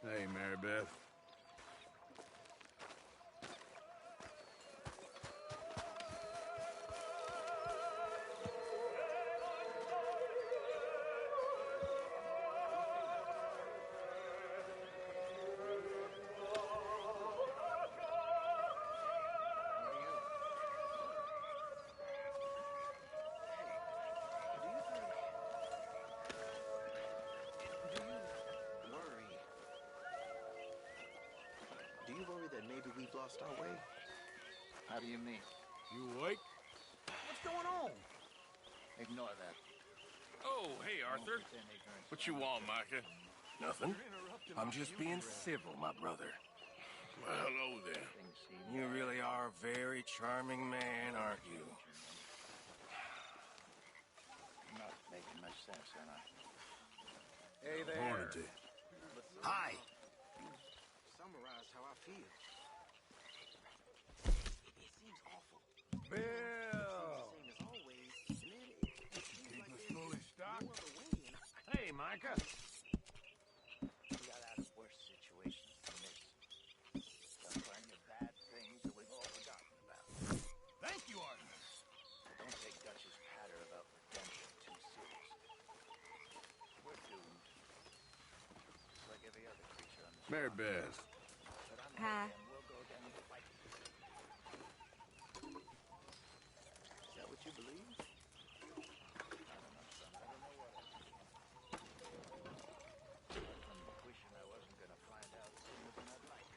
Hey, Mary Beth. Do you worry that maybe we've lost our way? How do you mean? You awake? What's going on? Ignore that. Oh, hey, Arthur. What you want, Micah? Nothing. I'm just being civil, my brother. Well, hello then. You really are a very charming man, aren't you? Not making much sense, am I? Hey there. Hornady. Hi. Summarized how I feel. It seems awful. Bill! Same as always, and then it seems like there's fully stocked? no other way. And Hey, Micah. We got out of worse situations than this. Done plenty of bad things that we've all forgotten about. Thank you, Arthur. Don't take Dutch's patter about redemption too seriously. We're doomed. Just like every other creature on this Mary planet. Beth. But I'm Hi. and we'll go down and fight. Is that what you believe? I don't know, son. I don't know what I believe. I'm wishing I wasn't gonna find out sooner than I'd like.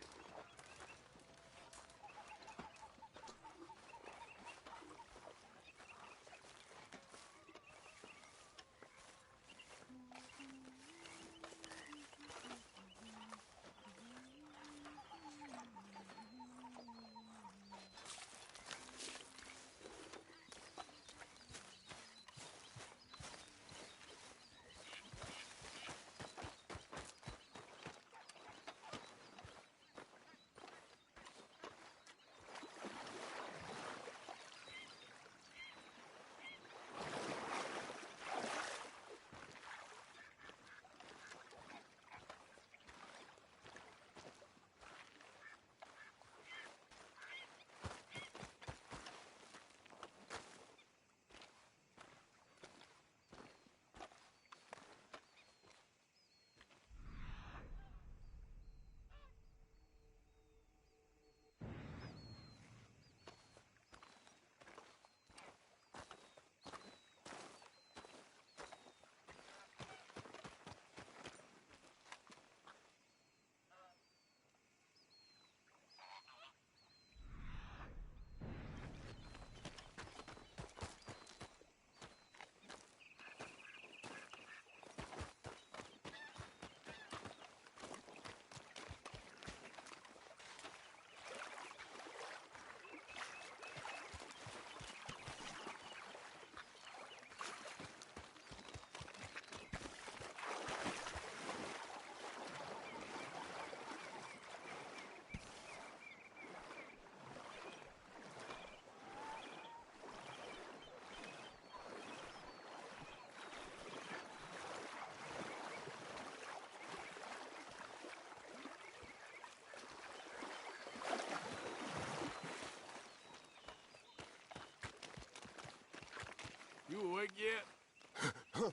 You awake yet?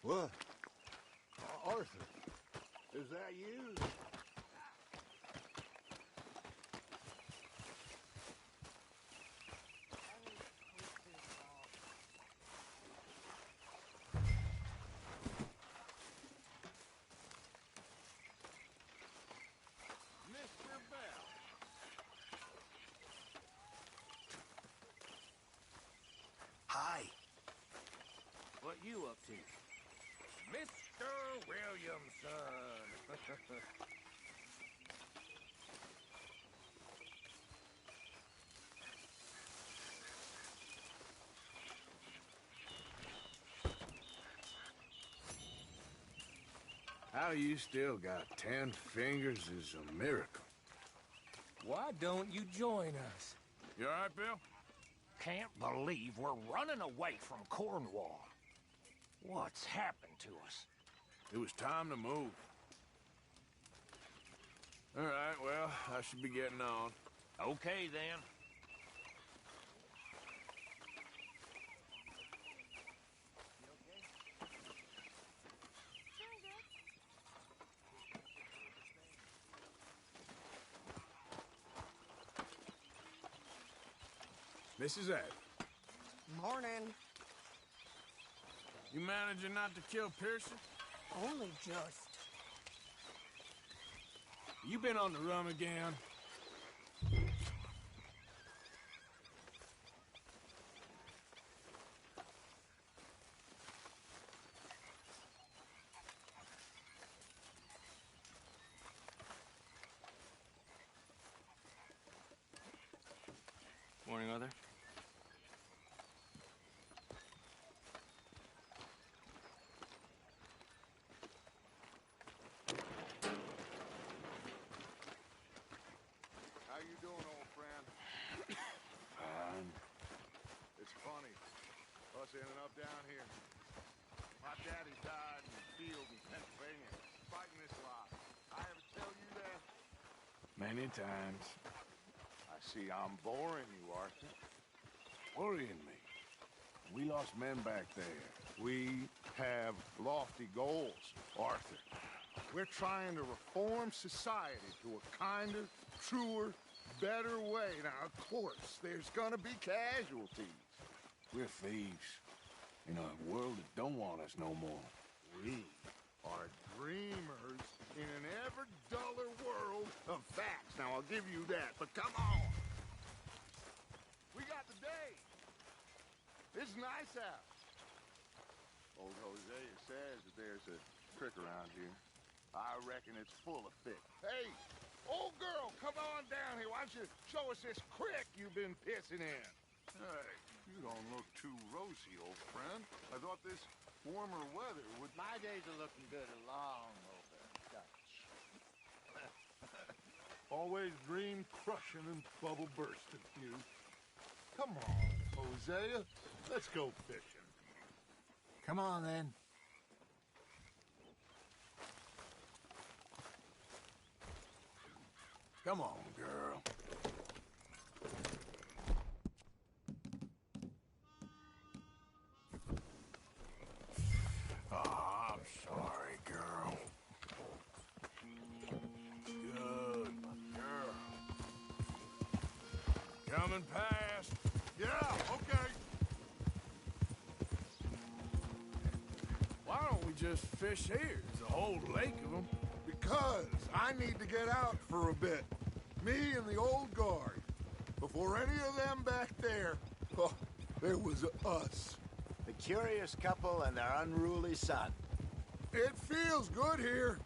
What? Arthur, is that you? Mr. Bell. Hi. What you up to? Mr. Williamson. How you still got 10 fingers is a miracle. Why don't you join us? You all right, Bill? Can't believe we're running away from Cornwall. What's happened to us? It was time to move. All right, well, I should be getting on. Okay, then. Mrs. Ed, Morning. you managing not to kill Pearson? Only just. You been on the run again? Morning, Arthur. How you doing, old friend? Fine. It's funny. Us ending up down here. My daddy died in the field in Pennsylvania, fighting this lot. I ever tell you that? Many times. I see I'm boring you, Arthur. Worrying me. We lost men back there. We have lofty goals, Arthur. We're trying to reform society to a kinder, truer, better way. Now, of course, there's gonna be casualties. We're thieves. In a world that don't want us no more. We are dreamers in an ever duller world of facts. Now, I'll give you that, but come on. We got the day. It's nice out. Old Hosea says that there's a creek around here. I reckon it's full of fish. Hey, old girl, come on down here. Why don't you show us this creek you've been pissing in? Hey, you don't look too rosy, old friend. I thought this warmer weather would... My days are looking good along over Dutch. Always dream crushing and bubble bursting, you. Come on, Hosea. Let's go fishing. Come on, then. Come on, girl. Oh, I'm sorry, girl. Good, my girl. Coming past. Yeah, okay. Why don't we just fish here? There's a whole lake of them. Because I need to get out for a bit. Me and the old guard. Before any of them back there, oh, there was us. The curious couple and their unruly son. It feels good here.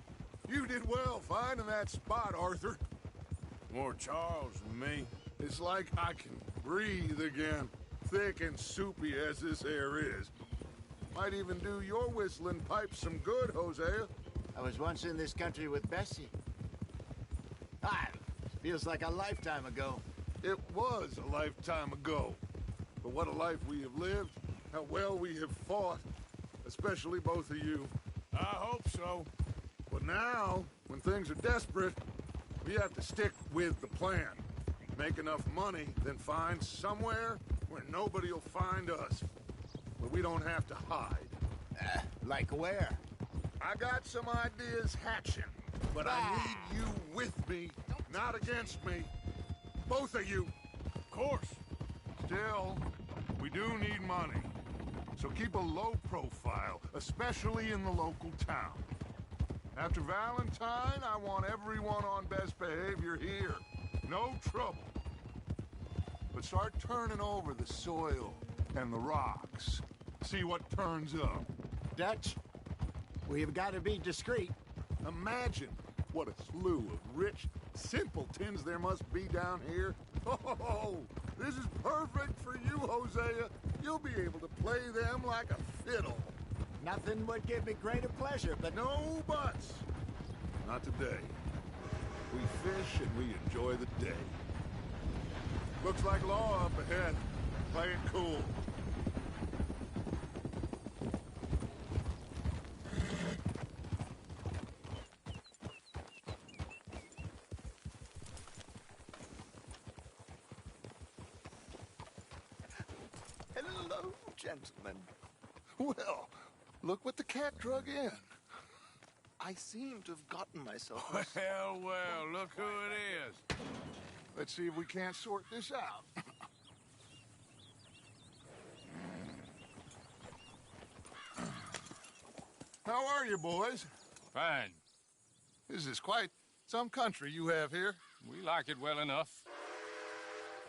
You did well finding that spot, Arthur. More Charles than me. It's like I can breathe again, thick and soupy as this air is. Might even do your whistling pipes some good, Hosea. I was once in this country with Bessie. Ah, feels like a lifetime ago. It was a lifetime ago. But what a life we have lived, how well we have fought, especially both of you. I hope so. But now, when things are desperate, we have to stick with the plan. Make enough money, then find somewhere where nobody will find us. Where we don't have to hide. Like where? I got some ideas hatching, but I need you with me, not against me. Both of you. Of course. Still, we do need money. So keep a low profile, especially in the local town. After Valentine, I want everyone on best behavior here. No trouble. But start turning over the soil and the rocks. See what turns up. Dutch, we've got to be discreet. Imagine what a slew of rich simpletons there must be down here. Oh, this is perfect for you, Hosea. You'll be able to play them like a fiddle. Nothing would give me greater pleasure, but No buts. Not today. We fish and we enjoy the day. Looks like law up ahead. Play it cool. gentlemen. Well, look what the cat drug in. I seem to have gotten myself... Well, well, look who it is. Let's see if we can't sort this out. How are you, boys? Fine. This is quite some country you have here. We like it well enough.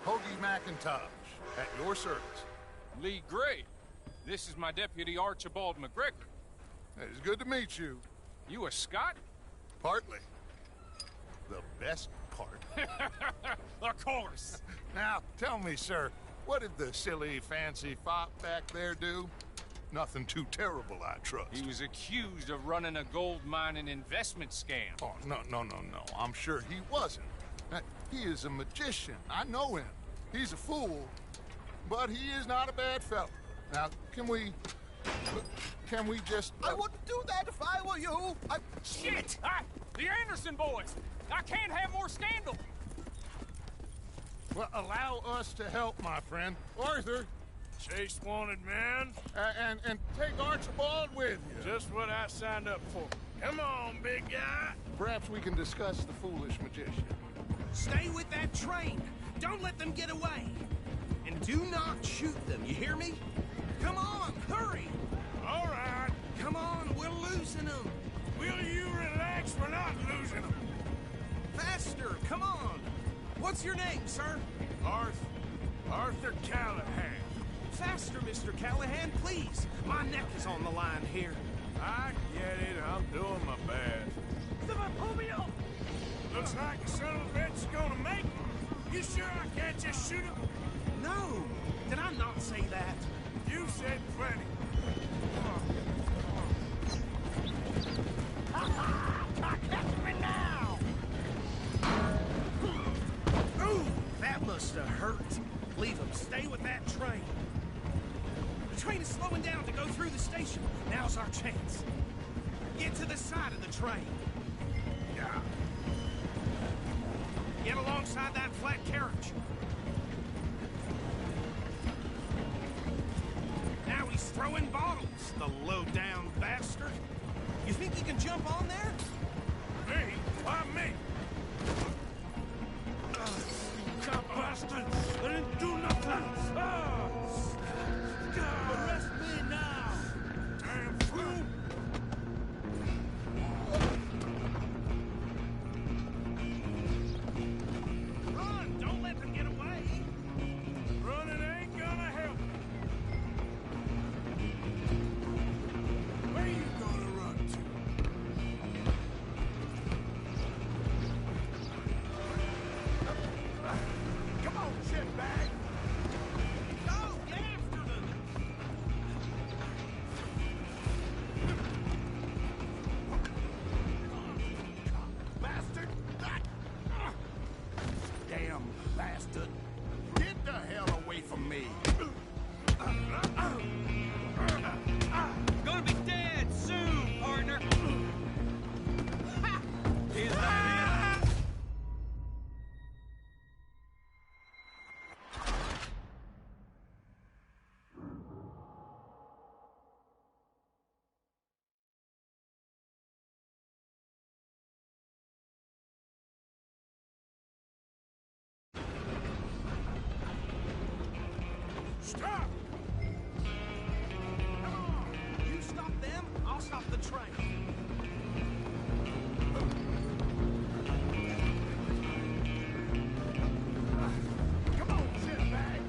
Hoagie McIntosh, at your service. Lee Gray. This is my deputy, Archibald McGregor. It's good to meet you. You a Scot? Partly. The best part. Of course. Now, tell me, sir, what did the silly, fancy fop back there do? Nothing too terrible, I trust. He was accused of running a gold mining investment scam. Oh, no. I'm sure he wasn't. He is a magician. I know him. He's a fool, but he is not a bad fellow. Now, can we just... I wouldn't do that if I were you. Shit! The Anderson boys! I can't have more scandal! Well, allow us to help, my friend. Arthur, Chase wanted man. and take Archibald with you. Just what I signed up for. Come on, big guy. Perhaps we can discuss the foolish magician. Stay with that train. Don't let them get away. And do not shoot them, you hear me? Come on, hurry. All right. Come on, we're losing them. Will you relax? We're not losing them. Faster, come on. What's your name, sir? Arthur Callahan. Faster, Mr. Callahan, please. My neck is on the line here. I get it. I'm doing my best. Looks like the son of a bitch is gonna make it. You sure I can't just shoot him? No, did I not say that? You said plenty. Catch me now! Ooh, that must have hurt. Leave him. Stay with that train. The train is slowing down to go through the station. Now's our chance. Get to the side of the train. Yeah. Get alongside that flat carriage. Now he's throwing bottles, the low-down bastard. You think he can jump on there? Me? Why me? You bastard! I didn't do nothing! Arrest me now! Damn fool! Run! Don't let them get away! Running ain't gonna help. Where you gonna run to? Come on, shitbag! Go! Get after them! Bastard! Damn bastard! Get the hell away from me! Gonna be dead soon, partner! Is that it? Stop! Come on! You stop them, I'll stop the train. Come on, shitbag!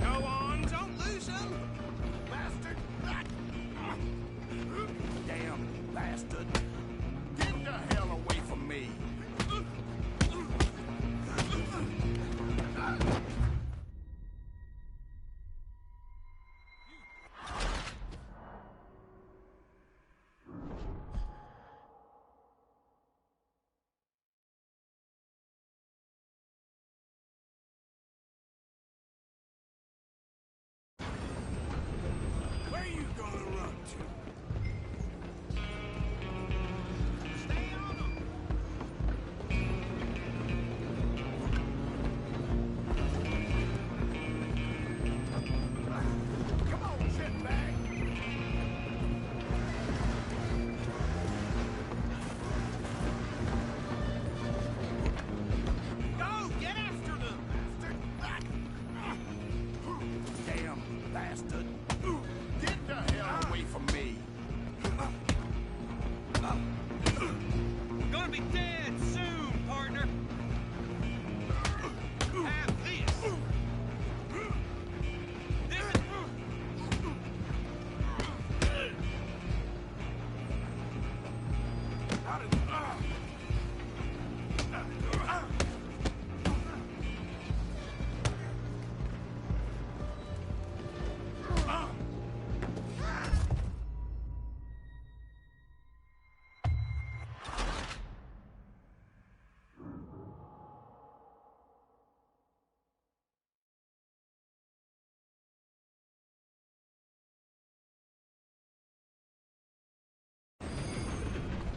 Go on, don't lose them! Bastard! Damn bastard! Get the hell away from me! shitbag! Go! Get after them! Damn bastard. Get the hell away from me! Gonna be dead soon, partner! Have this! This is...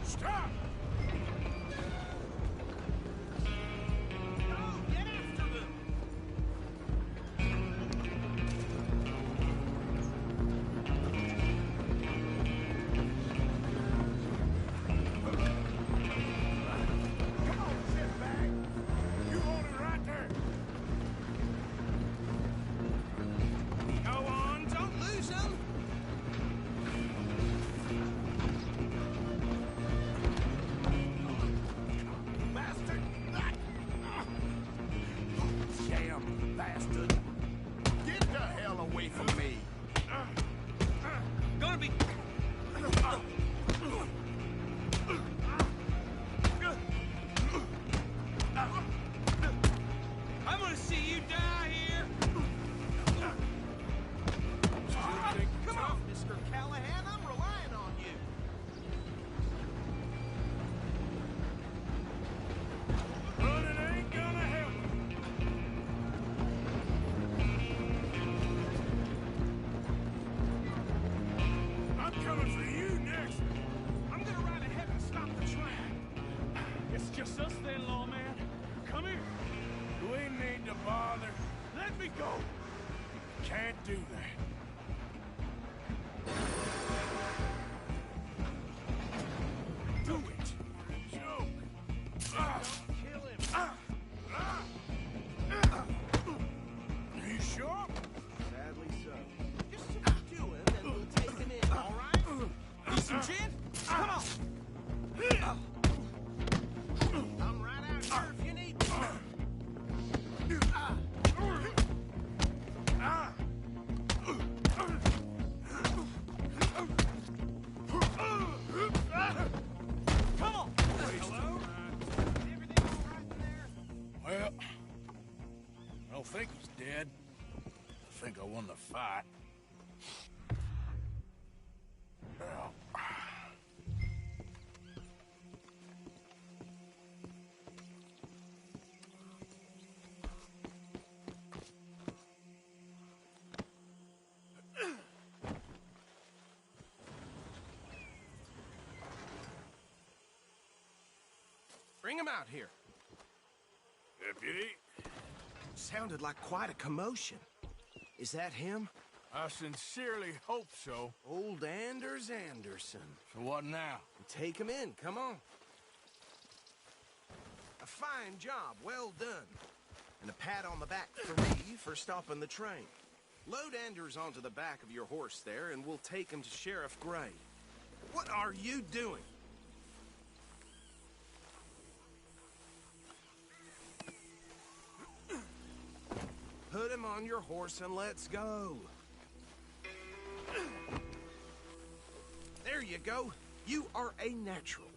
Stop! Go! Get after them! Come on, shitbag! You hold it right there! Go on, don't lose them! Bastard! Damn bastard. Get the hell away from me! Gonna be... I'm gonna see you die here! Come on, Mr. Callahan, I'm relying on you! But it ain't gonna help! I'm coming for you next! I'm gonna ride ahead and stop the train! It's just us then, lawman. Come here. We need to bother. Let me go! Can't do that. Do it! Joke! Kill him! You sure? Sadly so. Just subdue him and we'll take him in, all right? Need some gin? Come on! I'm right out here if you need me. Come on! Hello? Everything all right in there? Well, I don't think he's dead. I think I won the fight. Well, Bring him out here. Deputy, Sounded like quite a commotion. Is that him? I sincerely hope so. Old Anders Anderson. so what now? Take him in, come on. A fine job, well done. And a pat on the back for me for stopping the train. Load Anders onto the back of your horse there, and we'll take him to Sheriff Gray. What are you doing? Put him on your horse and let's go. There you go. You are a natural.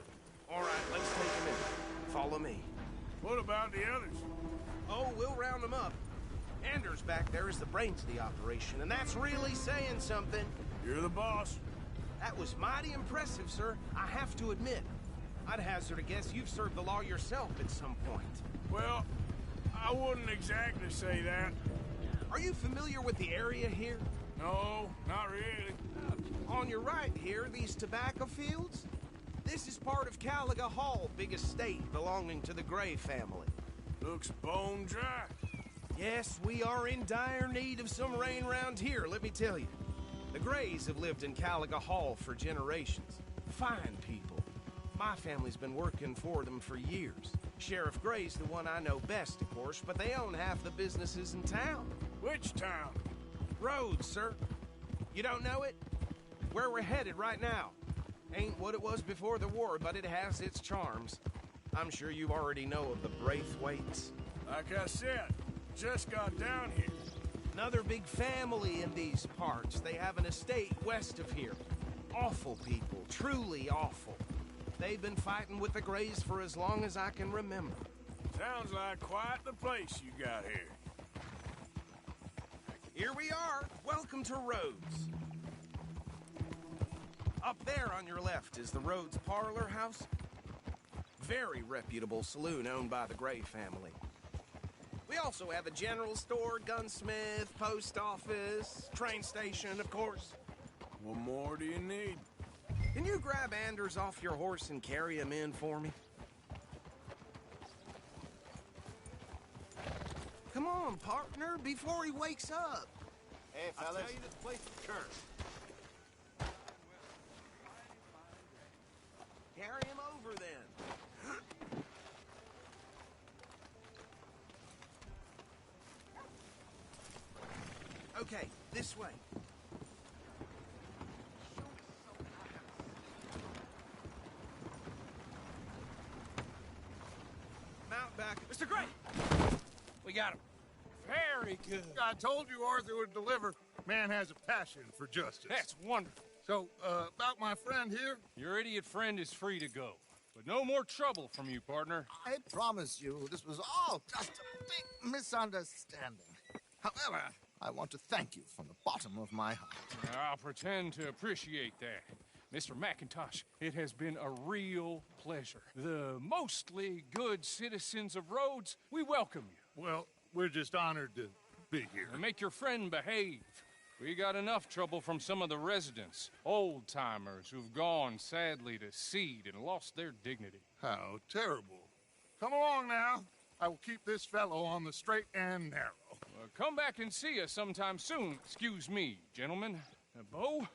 All right, let's take him in. Follow me. What about the others? Oh, we'll round them up. Anders back there is the brains of the operation, and that's really saying something. You're the boss. That was mighty impressive, sir. I have to admit. I'd hazard a guess you've served the law yourself at some point. Well, I wouldn't exactly say that. Are you familiar with the area here? No, not really. On your right here, these tobacco fields? This is part of Caliga Hall, big estate belonging to the Gray family. Looks bone dry. Yes, we are in dire need of some rain round here, let me tell you. The Grays have lived in Caliga Hall for generations. Fine people. My family's been working for them for years. Sheriff Gray's the one I know best, of course, but they own half the businesses in town. Which town? Rhodes, sir. You don't know it? Where we're headed right now. Ain't what it was before the war, but it has its charms. I'm sure you already know of the Braithwaites. Like I said, just got down here. Another big family in these parts. They have an estate west of here. Awful people, truly awful. They've been fighting with the Grays for as long as I can remember. Sounds like quite the place you got here. Here we are. Welcome to Rhodes. Up there on your left is the Rhodes Parlor House. Very reputable saloon owned by the Gray family. We also have a general store, gunsmith, post office, train station, of course. What more do you need? Can you grab Anders off your horse and carry him in for me? Come on, partner, before he wakes up. Hey, fellas. I'll tell you this place is cursed. Carry him over, then. Okay, this way. Mount back. Mr. Gray! We got him. Very good. I told you Arthur would deliver. Man has a passion for justice. That's wonderful. So, about my friend here? Your idiot friend is free to go. But no more trouble from you, partner. I promise you, this was all just a big misunderstanding. However, I want to thank you from the bottom of my heart. I'll pretend to appreciate that. Mr. McIntosh, it has been a real pleasure. The mostly good citizens of Rhodes, we welcome you. Well, we're just honored to be here. And make your friend behave. We got enough trouble from some of the residents, old-timers who've gone, sadly, to seed and lost their dignity. How terrible. Come along now. I will keep this fellow on the straight and narrow. Come back and see us sometime soon. Excuse me, gentlemen. Bo,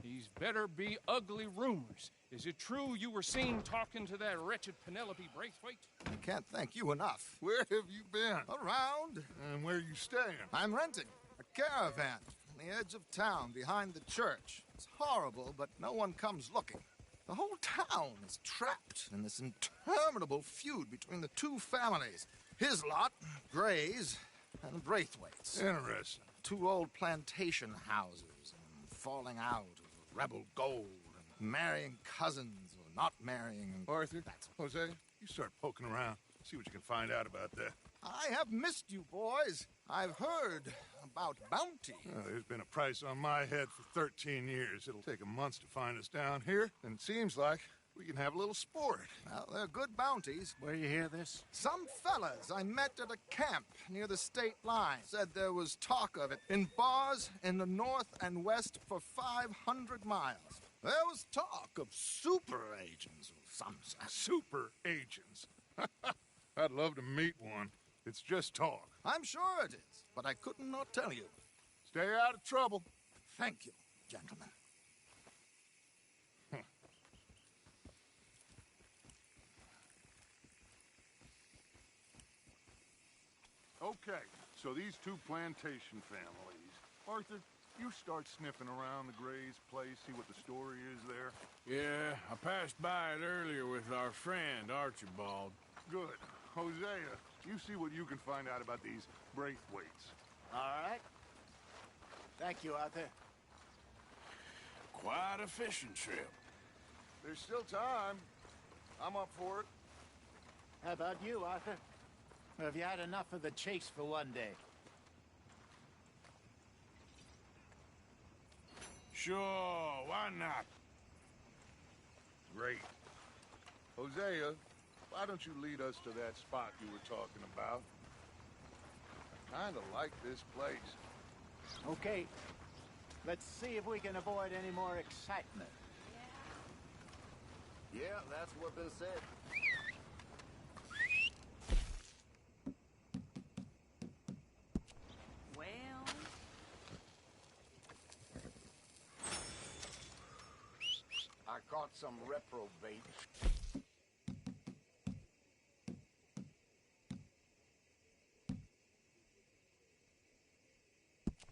these better be ugly rumors. Is it true you were seen talking to that wretched Penelope Braithwaite? I can't thank you enough. Where have you been? Around. And where you staying? I'm renting a caravan on the edge of town behind the church. It's horrible, but no one comes looking. The whole town is trapped in this interminable feud between the two families. His lot, Grays, and the Braithwaites. Interesting. Two old plantation houses, and falling out of rebel gold, and marrying cousins or not marrying. And Arthur, Jose, you start poking around. See what you can find out about that. I have missed you, boys. I've heard about bounty. There's been a price on my head for 13 years. It'll take a month to find us down here, and it seems like we can have a little sport. Well, they're good bounties. Where you hear this? Some fellas I met at a camp near the state line said there was talk of it in bars in the north and west for 500 miles. There was talk of super agents of some sort. Super agents. I'd love to meet one. It's just talk. I'm sure it is, but I couldn't not tell you. Stay out of trouble. Thank you, gentlemen. Okay, so these two plantation families. Arthur, you start sniffing around the Grays' place, see what the story is there. Yeah, I passed by it earlier with our friend, Archibald. Good. Hosea, you see what you can find out about these Braithwaites. All right. Thank you, Arthur. Quite a fishing trip. There's still time. I'm up for it. How about you, Arthur? Or have you had enough of the chase for one day? Sure, why not? Great. Hosea, why don't you lead us to that spot you were talking about? I kinda like this place. Okay. Let's see if we can avoid any more excitement. Yeah, that's what they said. Well, caught some reprobate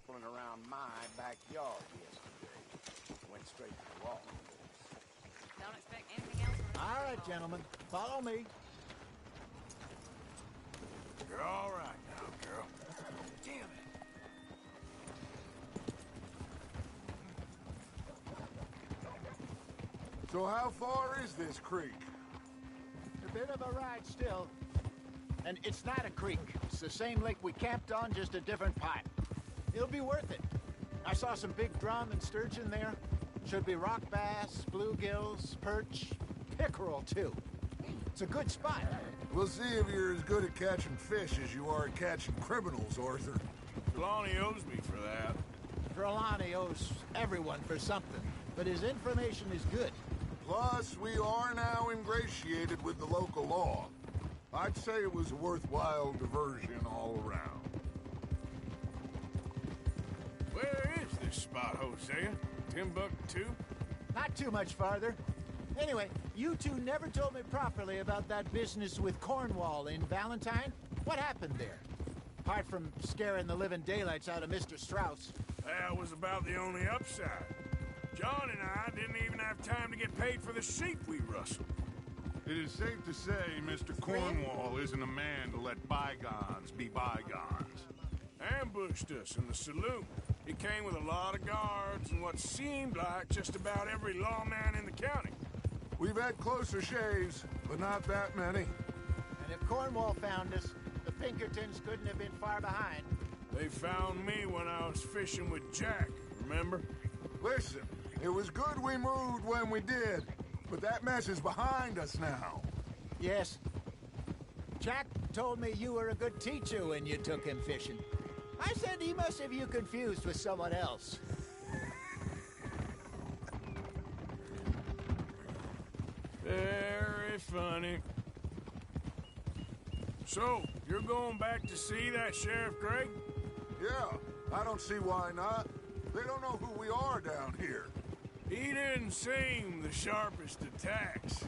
fooling around my backyard yesterday. Went straight to the wall. Don't expect anything else from All right, gentlemen, follow me. You're all right now, girl. Damn it. So how far is this creek? A bit of a ride still. And it's not a creek. It's the same lake we camped on, just a different pipe. It'll be worth it. I saw some big drum and sturgeon there. Should be rock bass, bluegills, perch, pickerel, too. It's a good spot. We'll see if you're as good at catching fish as you are at catching criminals, Arthur. Trelawney owes me for that. Trelawney owes everyone for something, but his information is good. Plus, we are now ingratiated with the local law. I'd say it was a worthwhile diversion all around. Where is this spot, Hosea? Timbuktu? Not too much farther. Anyway, you two never told me properly about that business with Cornwall in Valentine. What happened there? Apart from scaring the living daylights out of Mr. Strauss. That was about the only upside. John and I didn't even have time to get paid for the sheep we rustled. It is safe to say Mr. Cornwall isn't a man to let bygones be bygones. Ambushed us in the saloon. He came with a lot of guards and what seemed like just about every lawman in the county. We've had closer shaves, but not that many. And if Cornwall found us, the Pinkertons couldn't have been far behind. They found me when I was fishing with Jack, remember? Listen, it was good we moved when we did, but that mess is behind us now. Yes. Jack told me you were a good teacher when you took him fishing. I said he must have you confused with someone else. Very funny. So, you're going back to see that Sheriff Craig? Yeah, I don't see why not. They don't know who we are down here. He didn't seem the sharpest attacks.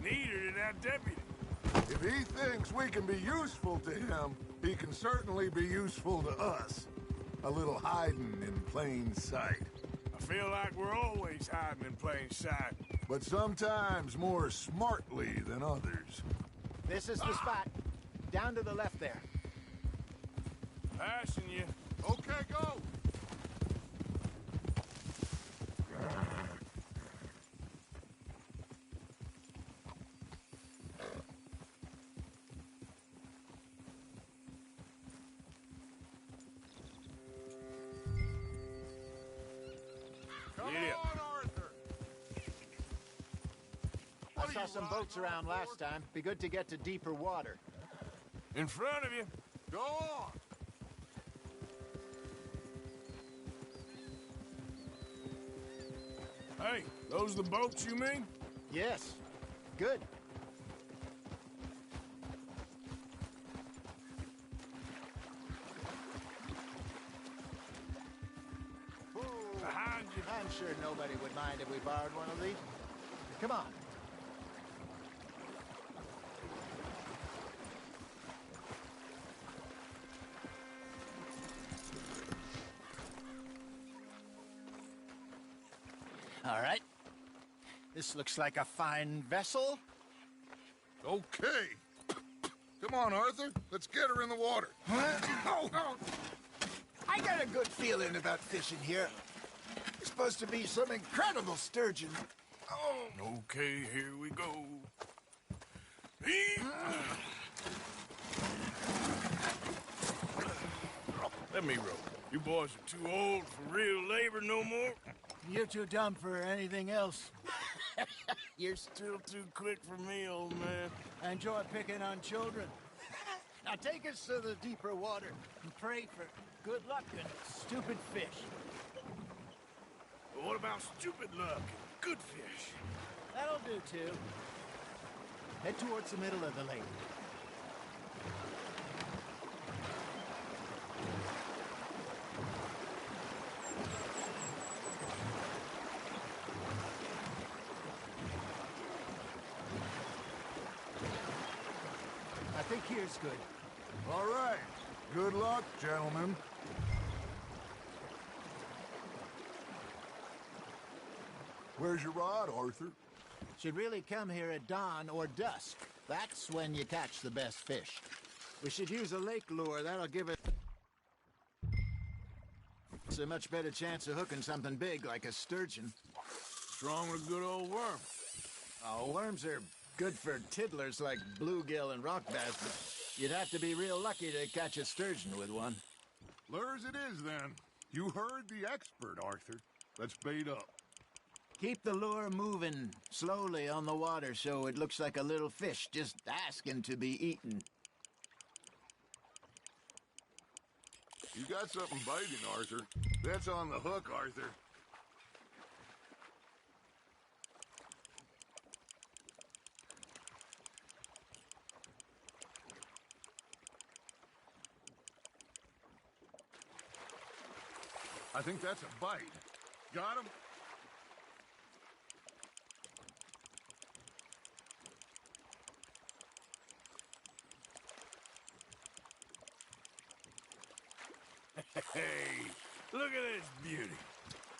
Neither did that deputy. If he thinks we can be useful to him, he can certainly be useful to us. A little hiding in plain sight. I feel like we're always hiding in plain sight. But sometimes more smartly than others. This is the spot. Down to the left there. Passing you. Okay, go! I saw some boats around last time. Be good to get to deeper water. In front of you. Go on! Hey, those the boats you mean? Yes. Good. Behind you. I'm sure nobody would mind if we borrowed one of these. Come on. All right. This looks like a fine vessel. Okay. Come on, Arthur. Let's get her in the water. Oh. I got a good feeling about fishing here. It's supposed to be some incredible sturgeon. Oh. Okay, here we go. Let me row. You boys are too old for real labor no more. You're too dumb for anything else. You're still too quick for me, old man. I enjoy picking on children. Now take us to the deeper water and pray for good luck and stupid fish. But what about stupid luck and good fish? That'll do, too. Head towards the middle of the lake. here's good. All right. Good luck, gentlemen. Where's your rod, Arthur? Should really come here at dawn or dusk. That's when you catch the best fish. We should use a lake lure. That'll give it a much better chance of hooking something big like a sturgeon. What's wrong with a good old worm? Oh, worms are good for tiddlers like bluegill and rock bass, but you'd have to be real lucky to catch a sturgeon with one. Lures it is, then. You heard the expert, Arthur. Let's bait up. Keep the lure moving slowly on the water so it looks like a little fish just asking to be eaten. You got something biting, Arthur. That's on the hook, Arthur. I think that's a bite. Got him? Hey, look at this beauty.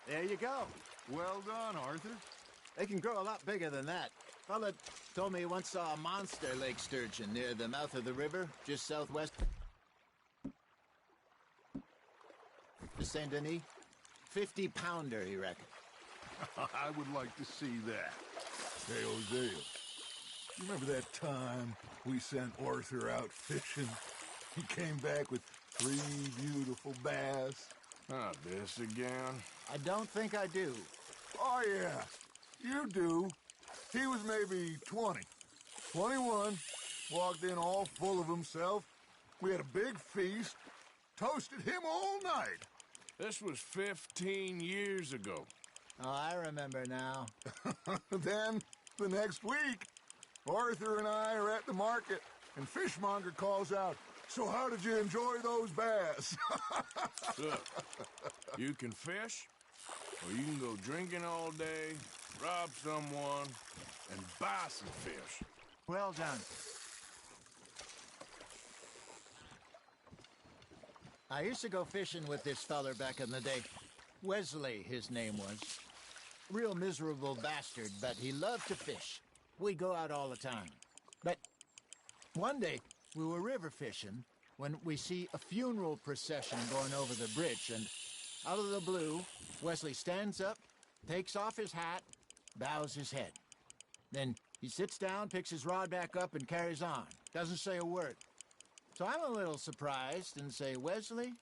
There you go. Well done, Arthur. They can grow a lot bigger than that. Fella told me he once saw a monster lake sturgeon near the mouth of the river, just southwest of Saint Denis. 50-pounder, he reckoned. I would like to see that. Hey, Hosea, you remember that time we sent Arthur out fishing? He came back with 3 beautiful bass. Ah, this again? I don't think I do. Oh, yeah, you do. He was maybe 20, 21, walked in all full of himself. We had a big feast, toasted him all night. This was 15 years ago. Oh, I remember now. Then, the next week, Arthur and I are at the market, and Fishmonger calls out, "So how did you enjoy those bass?" Look, you can fish, or you can go drinking all day, rob someone, and buy some fish. Well done. I used to go fishing with this feller back in the day. Wesley, his name was. Real miserable bastard, but he loved to fish. We'd go out all the time. But one day, we were river fishing when we see a funeral procession going over the bridge, and out of the blue, Wesley stands up, takes off his hat, bows his head. Then he sits down, picks his rod back up, and carries on. Doesn't say a word. So I'm a little surprised and say, "Wesley,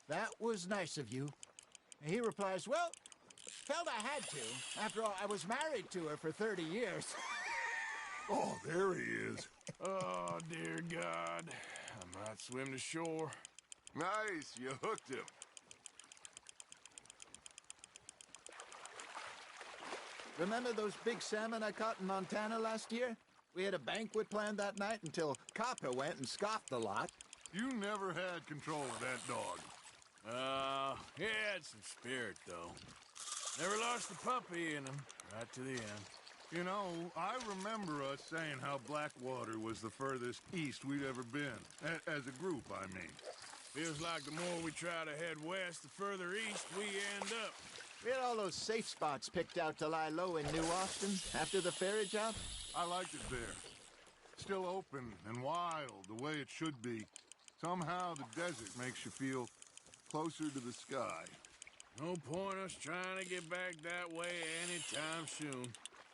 that was nice of you." And he replies, "Well, felt I had to. After all, I was married to her for 30 years. Oh, there he is. Oh, dear God. I might swim to shore. Nice, you hooked him. Remember those big salmon I caught in Montana last year? We had a banquet planned that night until Copper went and scoffed a lot. You never had control of that dog. He had some spirit, though. Never lost the puppy in him, right to the end. You know, I remember us saying how Blackwater was the furthest east we'd ever been. As a group, I mean. Feels like the more we try to head west, the further east we end up. We had all those safe spots picked out to lie low in New Austin after the ferry job. I liked it there. Still open and wild, the way it should be. Somehow the desert makes you feel closer to the sky. No point us trying to get back that way anytime soon.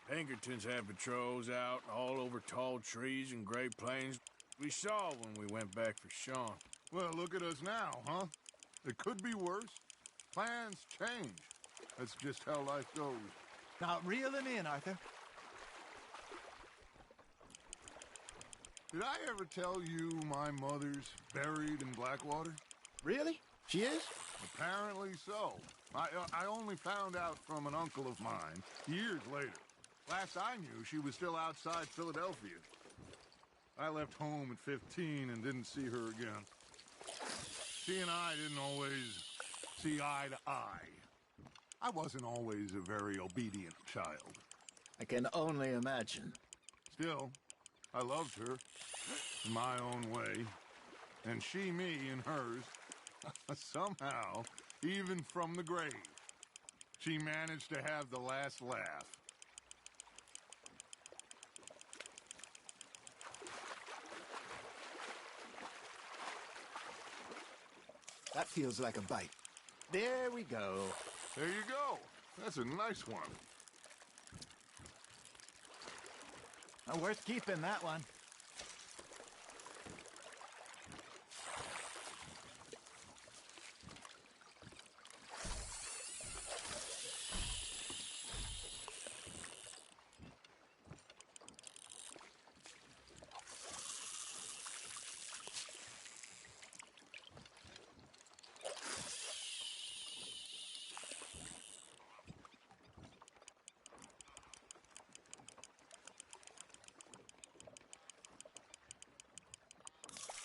Pinkertons had patrols out all over tall trees and Great Plains. We saw when we went back for Sean. Well, look at us now, huh? It could be worse. Plans change. That's just how life goes. Now, reel him in, Arthur. Did I ever tell you my mother's buried in Blackwater? Really? She is? Apparently so. I only found out from an uncle of mine years later. Last I knew, she was still outside Philadelphia. I left home at 15 and didn't see her again. She and I didn't always see eye to eye. I wasn't always a very obedient child. I can only imagine. Still, I loved her. my own way, and she me in hers. Somehow, even from the grave, she managed to have the last laugh. That feels like a bite. There we go. There you go. That's a nice one. Worth keeping, that one.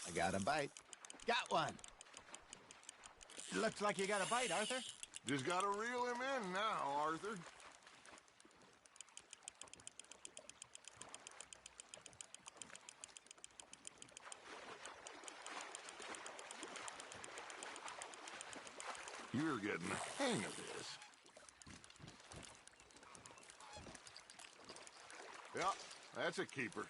I got a bite. Got one. Looks like you got a bite, Arthur. Just gotta reel him in now, Arthur. You're getting the hang of this. Yeah, that's a keeper.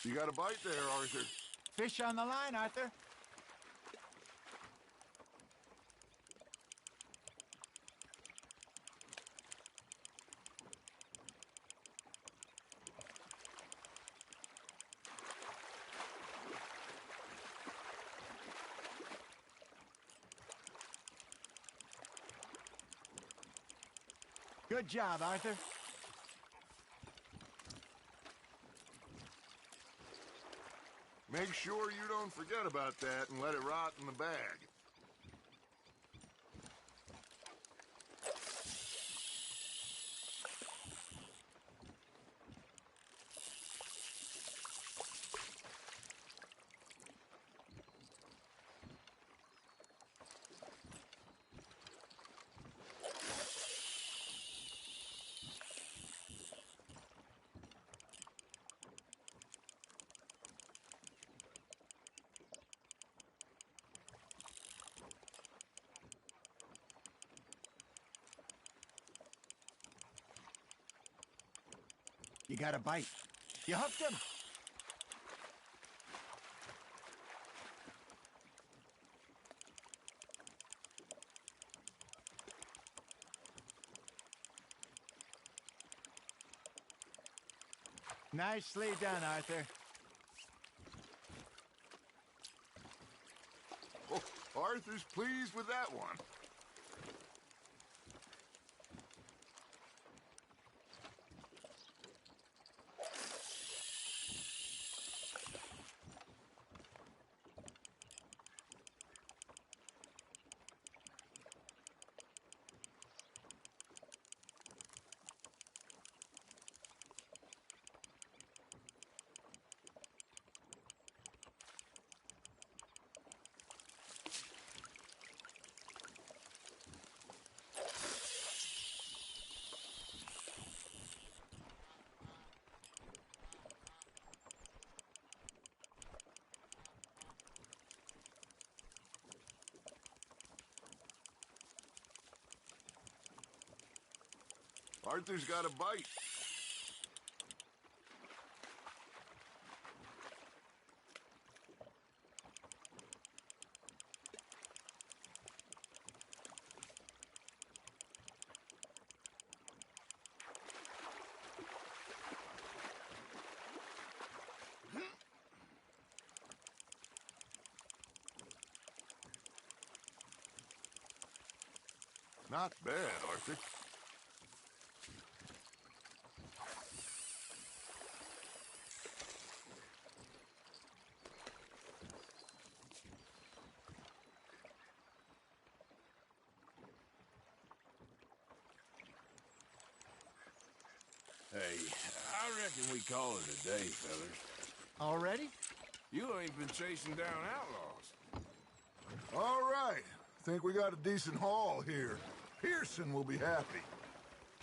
You got a bite there, Arthur. Fish on the line, Arthur. Good job, Arthur. Make sure you don't forget about that and let it rot in the bag. You got a bite. You hooked him. Nicely done, Arthur. Oh, Arthur's pleased with that one. Arthur's got a bite. Not bad, Arthur. Hey, I reckon we call it a day, fellas. Already? You ain't been chasing down outlaws. All right. Think we got a decent haul here. Pearson will be happy.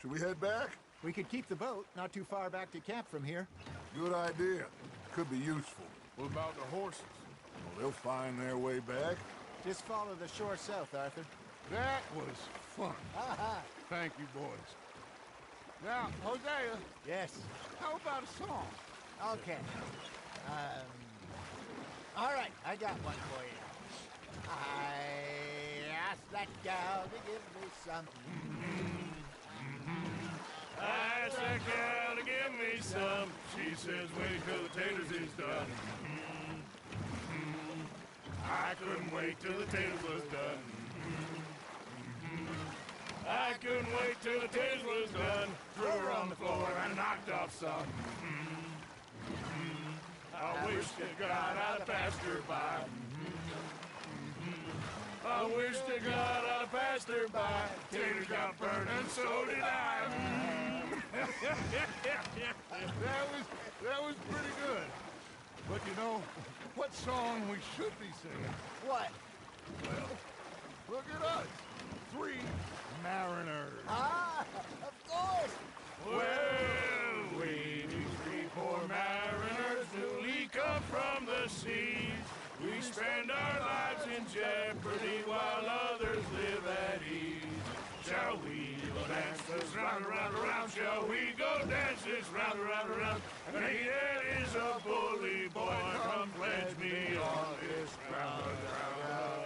Should we head back? We could keep the boat not too far back to camp from here. Good idea. Could be useful. What about the horses? Well, they'll find their way back. Just follow the shore south, Arthur. That was fun. Aha! Thank you, boys. Now, Hosea, Yes. how about a song? Okay. All right, I got one for you. I asked that gal to give me some. I asked that gal to give me some. She says, wait till the taters is done. I couldn't wait till the taters was done. I couldn't wait till the taters was done. Threw her on the floor and knocked off some. I wish to God I'd passed her by. I wish to God I'd passed her by. Taters got burned and so did I. That was pretty good. But you know, what song we should be singing? What? Well, look at us. 3 mariners. Ah, of course. Well, we 3 poor mariners newly come from the seas. We spend our lives in jeopardy while others live at ease. Shall we go dance this round, around, around? Shall we go dance this round, around, around? And he that is a bully boy, come pledge me on this ground, ground.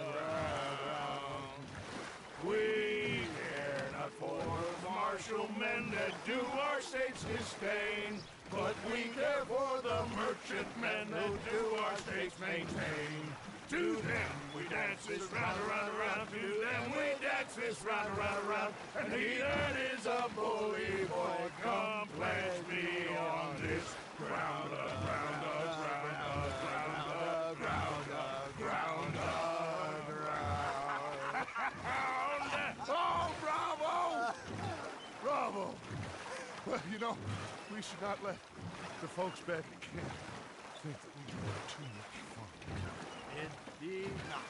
We care not for the martial men that do our states disdain, but we care for the merchant men that do our states maintain. To them we dance this round, around, around. To them we dance this round, around, around. And he that is a bully boy, come pledge me on this ground, ground, ground, ground, ground, ground, ground. Oh, bravo! Bravo! Well, you know, we should not let the folks back at camp think that we had too much fun. Indeed not.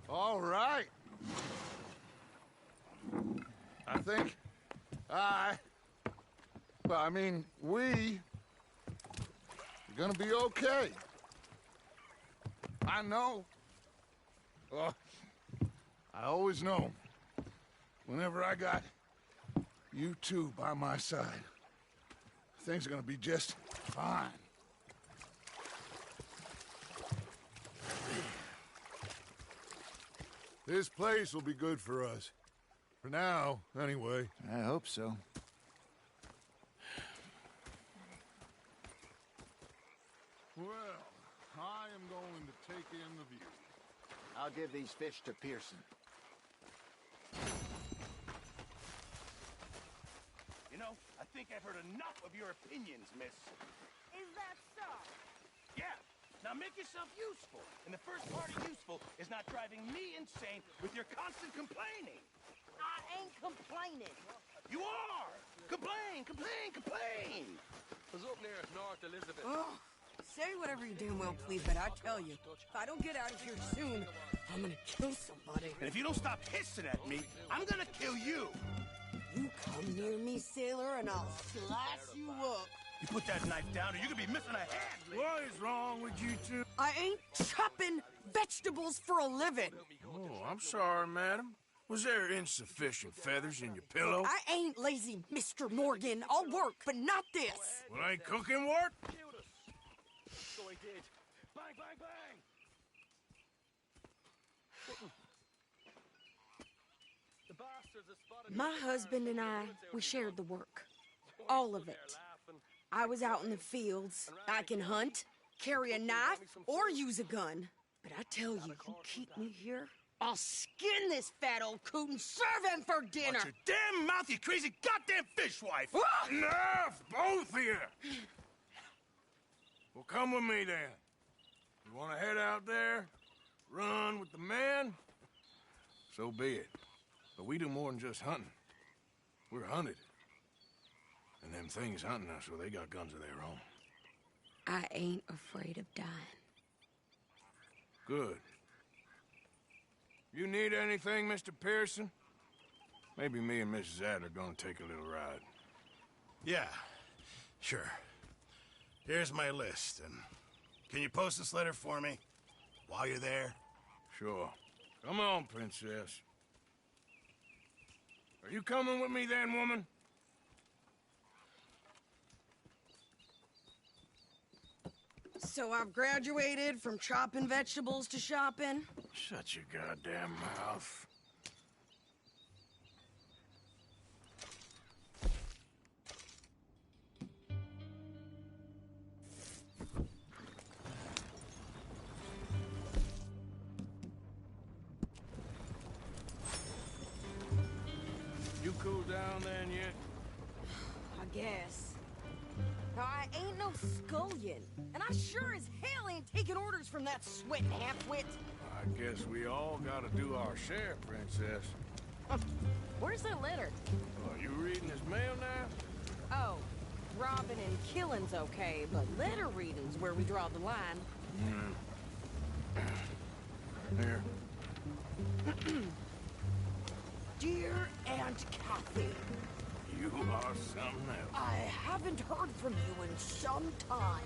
All right. I think we are gonna be okay. I know. Oh, I always know. Whenever I got you two by my side, things are gonna be just fine. This place will be good for us. For now, anyway. I hope so. Well, I am going to take in the view. I'll give these fish to Pearson. You know, I think I've heard enough of your opinions, miss. Is that so? Yeah. Now make yourself useful. And the first part of useful is not driving me insane with your constant complaining. I ain't complaining. You are! Complain, complain, complain! I was up near North Elizabeth. Ugh. Say whatever you damn well please, but I tell you, if I don't get out of here soon, I'm gonna kill somebody. And if you don't stop hissing at me, I'm gonna kill you! You come near me, sailor, and I'll slice you up. You put that knife down or you could be missing a hand! What is wrong with you two? I ain't chopping vegetables for a living. Oh, I'm sorry, madam. Was there insufficient feathers in your pillow? I ain't lazy, Mr. Morgan. I'll work, but not this. Well, ain't cooking work? So I did. Bang, bang, bang! The bastards have spotted My husband and I, we shared the work. All of it. I was out in the fields. I can hunt, carry a knife, or use a gun. But I tell you, you keep me here, I'll skin this fat old coot and serve him for dinner. Watch your damn mouth, you crazy goddamn fishwife! Enough, both of you! Well, come with me then. You want to head out there, run with the men? So be it. But we do more than just hunting. We're hunted. And them things hunting us, well, they got guns of their own. I ain't afraid of dying. Good. You need anything, Mr. Pearson? Maybe me and Mrs. Adler gonna take a little ride. Yeah, sure. Here's my list, and can you post this letter for me while you're there? Sure. Come on, Princess. Are you coming with me then, woman? So I've graduated from chopping vegetables to shopping? Shut your goddamn mouth. You cool down then yet? I guess. Now, I ain't no scullion, and I sure as hell ain't taking orders from that sweating half-wit. I guess we all gotta do our share, Princess. Where's that letter? Are you reading his mail now? Oh, robbing and killing's okay, but letter reading's where we draw the line. Here. Dear Aunt Kathy, You are something else. I haven't heard from you in some time,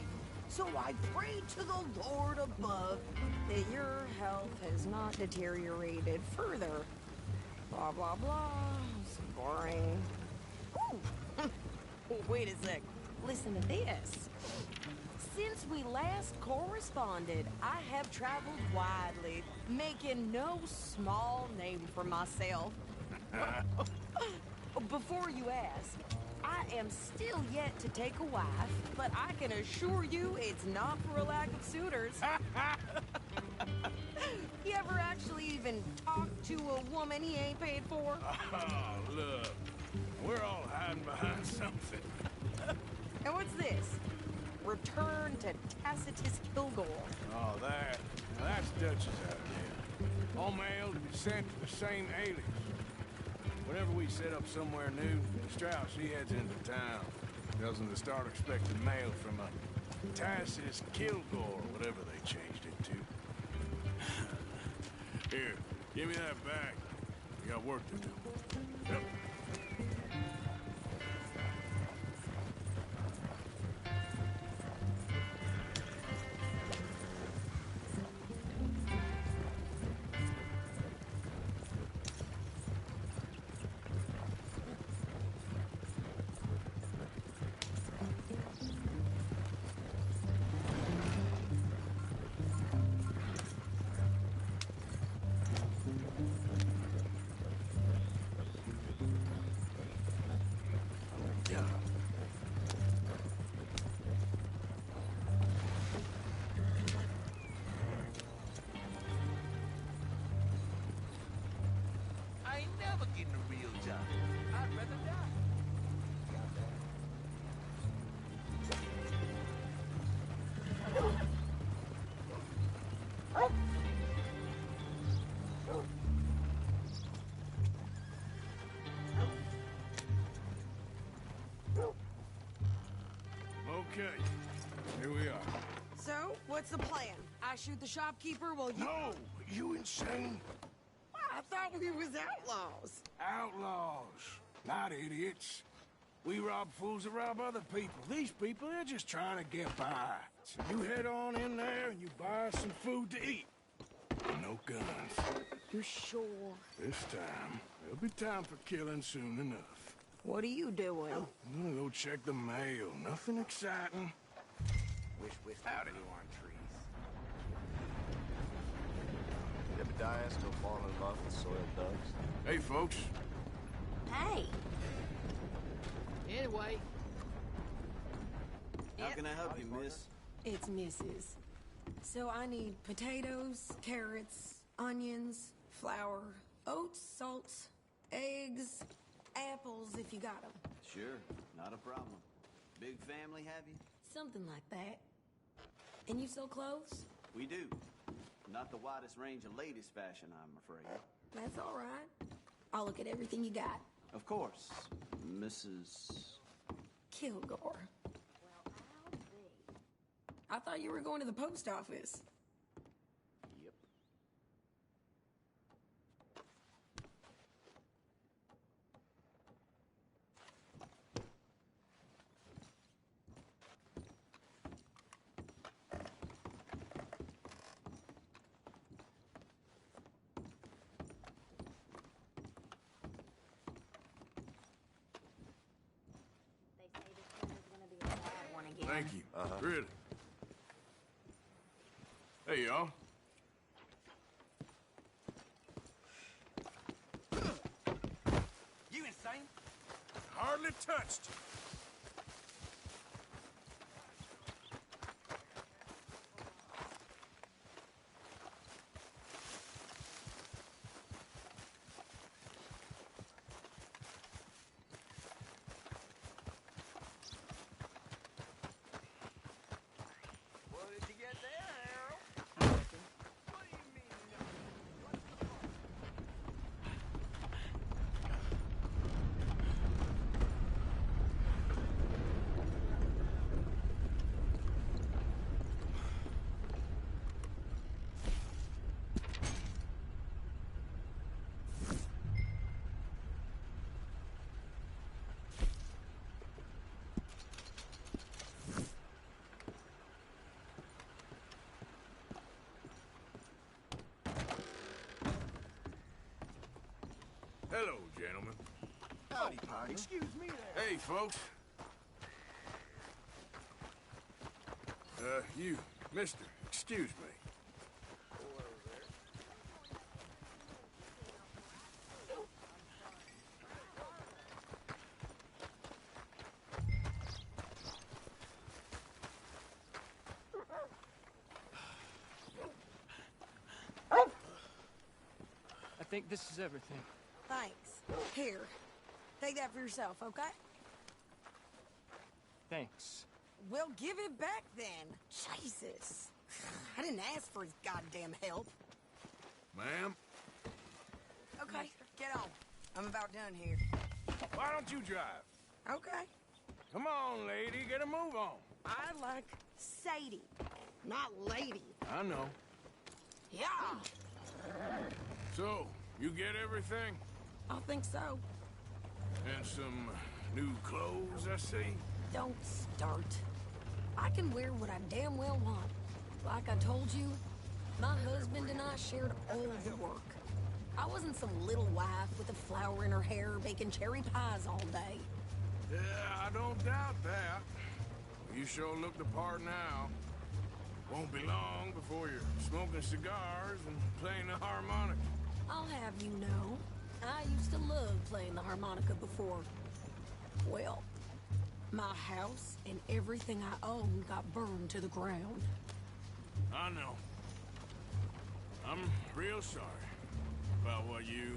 so I pray to the Lord above that your health has not deteriorated further. Blah, blah, blah. It's boring. Ooh. Wait a sec. Listen to this. Since we last corresponded, I have traveled widely, making no small name for myself. Before you ask, I am still yet to take a wife, but I can assure you it's not for a lack of suitors. You ever actually even talk to a woman he ain't paid for? Oh, look. We're all hiding behind something. And what's this? Return to Tacitus Kilgore. Oh, that. Now that's Dutch's idea. All mail to be sent to the same alias. Whenever we set up somewhere new, Strauss, he heads into town. Doesn't start expecting mail from a Tacitus Kilgore, whatever they changed it to. Here, give me that back. We got work to do. Yep. Okay, here we are. So, what's the plan? I shoot the shopkeeper while you... No! You insane? I thought we was outlaws. Outlaws, not idiots. We rob fools that rob other people. These people, they're just trying to get by. So you head on in there and you buy some food to eat. No guns. You sure? This time, there'll be time for killing soon enough. What are you doing? I'm gonna go check the mail. Nothing exciting. Wish whiskey grew on trees. Jebediah still falling in love with soiled ducks. Hey, folks. Hey. Anyway. How can I help you, miss? It's Mrs. So I need potatoes, carrots, onions, flour, oats, salt, eggs, apples if you got them. Sure, not a problem. Big family, have you? Something like that. And you sell clothes? We do. Not the widest range of latest fashion, I'm afraid. That's all right. I'll look at everything you got. Of course, Mrs. Kilgore. I thought you were going to the post office. Yep. Thank you. Really. Hey, y'all. You insane? Hardly touched. What did you get there, Harold? What do you mean, Hello, gentlemen. Howdy, partner. Excuse me there. Hey, folks. You, mister, excuse me. I think this is everything. Thanks. Here. Take that for yourself, okay? Thanks. Well, give it back then. Jesus. I didn't ask for his goddamn help. Ma'am, Okay, get on. I'm about done here. why don't you drive? Okay. Come on, lady, get a move on. I like Sadie, not lady. I know. Yeah. So, you get everything? I think so. And some new clothes, I see? Don't start. I can wear what I damn well want. Like I told you, my husband and I shared all the work. I wasn't some little wife with a flower in her hair baking cherry pies all day. Yeah, I don't doubt that. You sure look the part now. Won't be long before you're smoking cigars and playing the harmonica. I'll have you know, I used to love playing the harmonica before. Well, my house and everything I owned got burned to the ground. I know. I'm real sorry about what you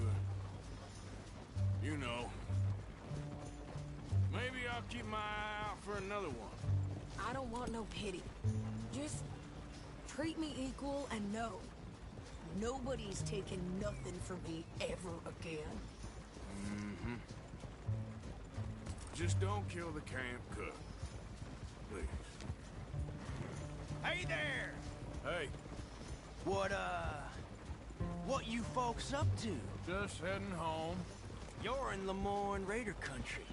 know. Maybe I'll keep my eye out for another one. I don't want no pity. Just treat me equal and know nobody's taking nothing from me ever again. Mm-hmm. Just don't kill the camp cook. Please. Hey there! Hey, What you folks up to? just heading home. You're in Lemoyne Raider country.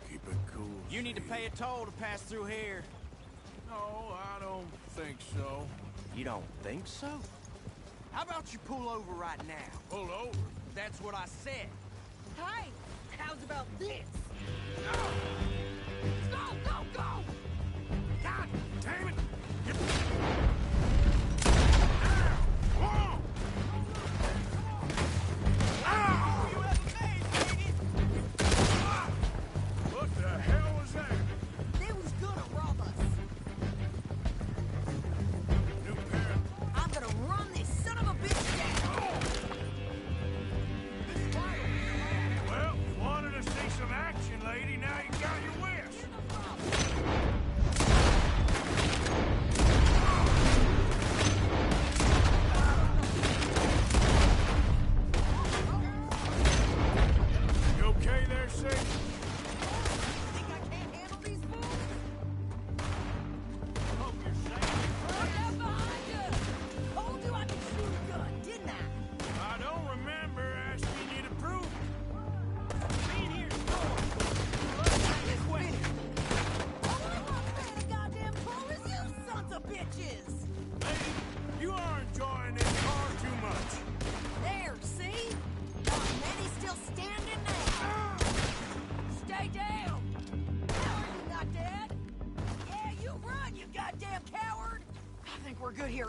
Keep it cool. You need to pay a toll to pass through here. No, I don't think so. You don't think so? How about you pull over right now? Pull over. That's what I said. Hey, how's about this? No! Go, go, go! God damn it! What the hell was that? They was gonna rob us. New pair of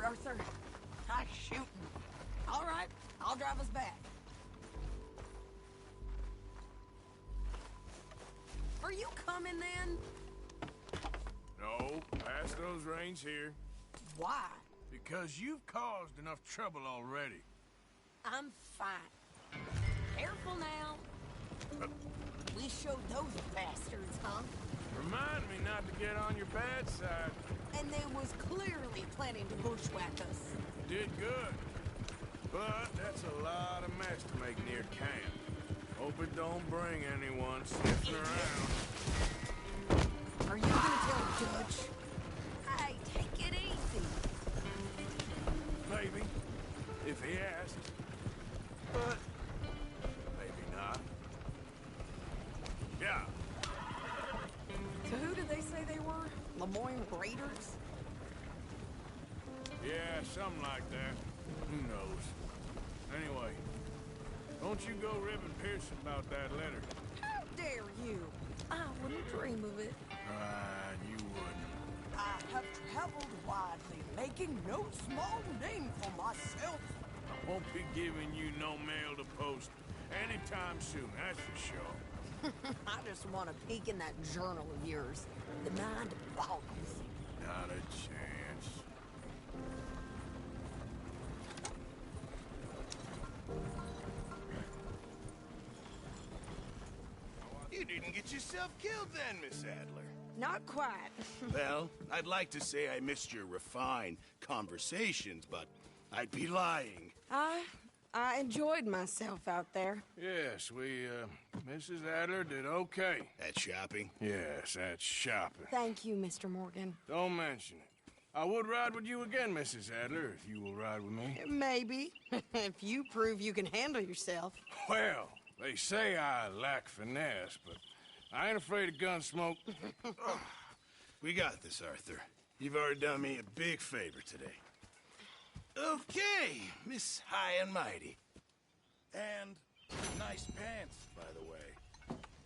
Arthur. Nice shooting. All right, I'll drive us back. Are you coming then? No, pass those reins here. Why? Because you've caused enough trouble already. I'm fine. Careful now. We showed those bastards, huh? Remind me not to get on your bad side. And they was clearly planning to bushwhack us. Did good. But that's a lot of mess to make near camp. Hope it don't bring anyone sniffing around. Are you gonna tell Dutch? Hey, take it easy. Maybe, if he asks. But maybe not. Yeah. So who did they say they were? Lemoyne Raiders? Yeah, something like that. Who knows? Anyway, don't you go ribbing Pearson about that letter. How dare you? I wouldn't dream of it. You wouldn't. I have traveled widely, making no small name for myself. I won't be giving you no mail to post anytime soon, that's for sure. I just want to peek in that journal of yours. The mind boggles. Not a chance. You didn't get yourself killed then, Miss Adler. Not quite. Well, I'd like to say I missed your refined conversations, but I'd be lying. I enjoyed myself out there. Yes, Mrs. Adler did okay. At shopping? Yes, that's shopping. Thank you, Mr. Morgan. Don't mention it. I would ride with you again, Mrs. Adler, if you will ride with me. Maybe. If you prove you can handle yourself. Well, they say I lack finesse, but I ain't afraid of gun smoke. We got this, Arthur. You've already done me a big favor today. Okay, Miss High and Mighty. And nice pants, by the way.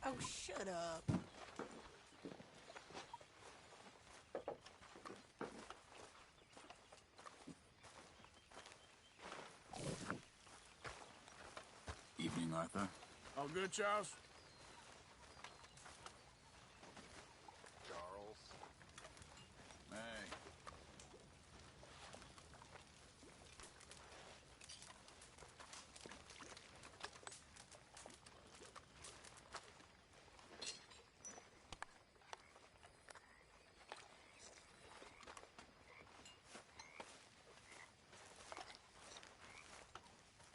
Oh, shut up. Evening, Arthur. All good, Charles? Charles. Hey.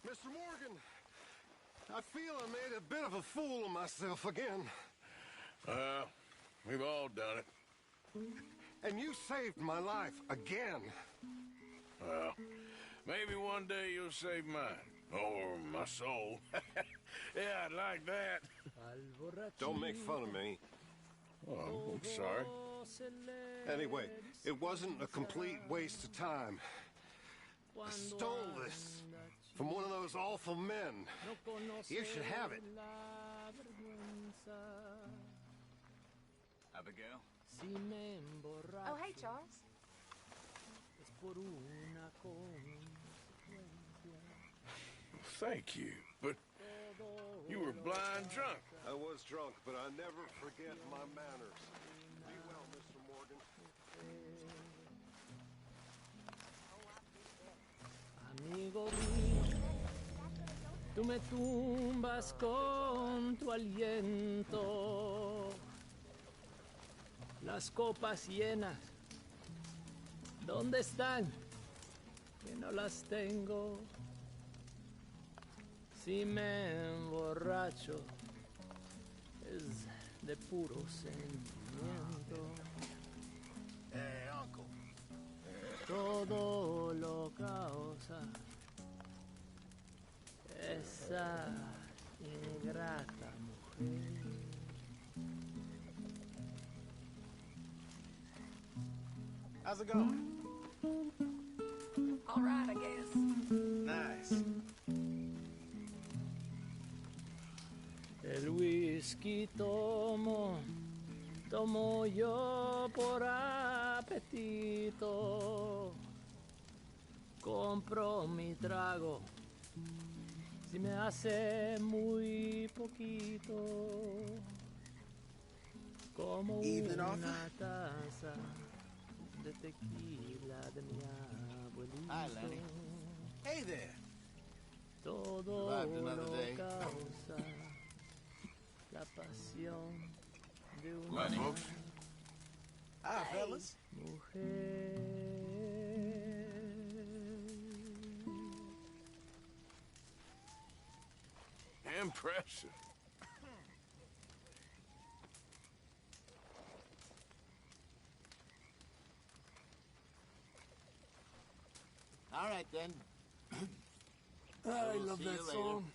Mr. Morgan, I feel I made a bit of a fool of myself again. We've all done it. And you saved my life again. Well, maybe one day you'll save mine. Or my soul. Yeah, I'd like that. Don't make fun of me. Oh, I'm sorry. Anyway, it wasn't a complete waste of time. I stole this from one of those awful men. You should have it. Abigail? Oh, hey, Charles. Thank you, but you were blind drunk. I was drunk, but I never forget my manners. Be well, Mr. Morgan. Amigo mío, tú me tumbas con tu aliento. Las copas llenas, ¿dónde están? Que no las tengo. Si me emborracho, es de puro sentimiento. Uncle. Todo lo causa esa ingrata mujer. How's it going? All right, I guess. Nice. El whisky tomo yo por apetito. compro mi trago. Si me hace muy poquito, como Evening, una taza de tequila de mi abuelito. Hi, Lenny. Hey there. Todo Survived another lo day. causa la pasión de una Lenny. Folks. Hi, fellas. mujer. Impressive. All right, then. I We'll love see that you later. song.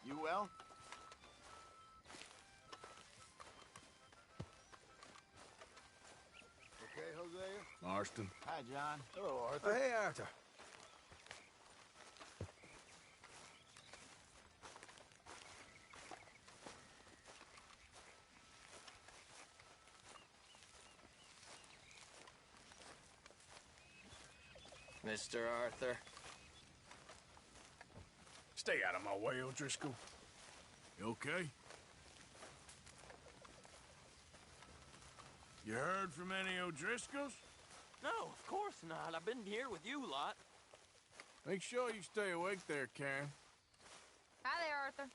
You well? Okay, Hosea? Marston. Hi, John. Hello, Arthur. Hey, Arthur. Mr. Arthur. Stay out of my way, O'Driscoll. You okay? You heard from any O'Driscolls? No, of course not. I've been here with you lot. Make sure you stay awake there, Karen. Hi there, Arthur.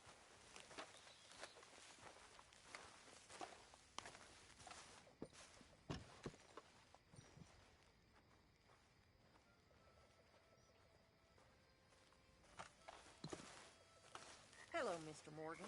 Hello, Mr. Morgan.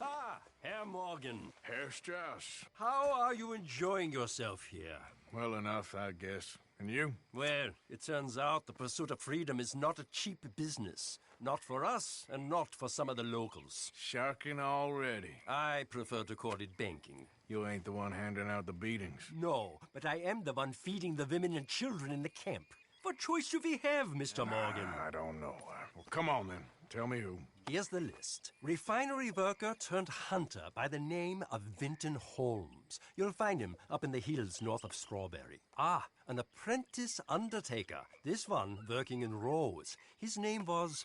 Ah, Herr Morgan. Herr Strauss. How are you enjoying yourself here? Well enough, I guess. And you? Well, it turns out the pursuit of freedom is not a cheap business. Not for us, and not for some of the locals. Sharking already. I prefer to call it banking. You ain't the one handing out the beatings. No, but I am the one feeding the women and children in the camp. What choice do we have, Mr. Morgan? I don't know. Well, come on then. Tell me who. Here's the list. Refinery worker turned hunter by the name of Vinton Holmes. You'll find him up in the hills north of Strawberry. Ah, an apprentice undertaker. This one working in Rose. His name was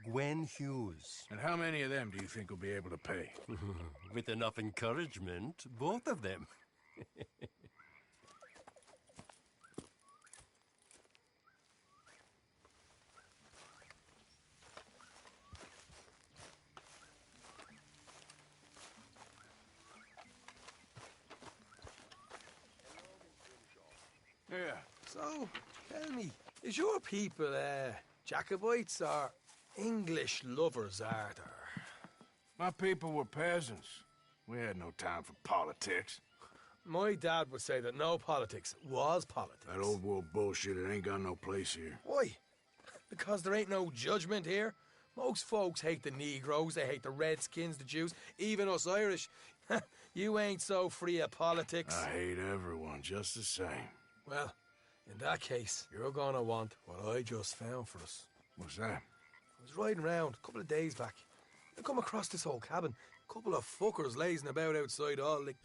Gwen Hughes. And how many of them do you think will be able to pay? With enough encouragement, both of them. Yeah. So, tell me, is your people, Jacobites or English lovers, Arthur? My people were peasants. We had no time for politics. My dad would say that no politics was politics. That old world bullshit, it ain't got no place here. Why? Because there ain't no judgment here. Most folks hate the Negroes, they hate the Redskins, the Jews, even us Irish. You ain't so free of politics. I hate everyone just the same. Well, in that case, you're gonna want what I just found for us. What's that? I was riding around a couple of days back. I come across this old cabin. A couple of fuckers lazing about outside all like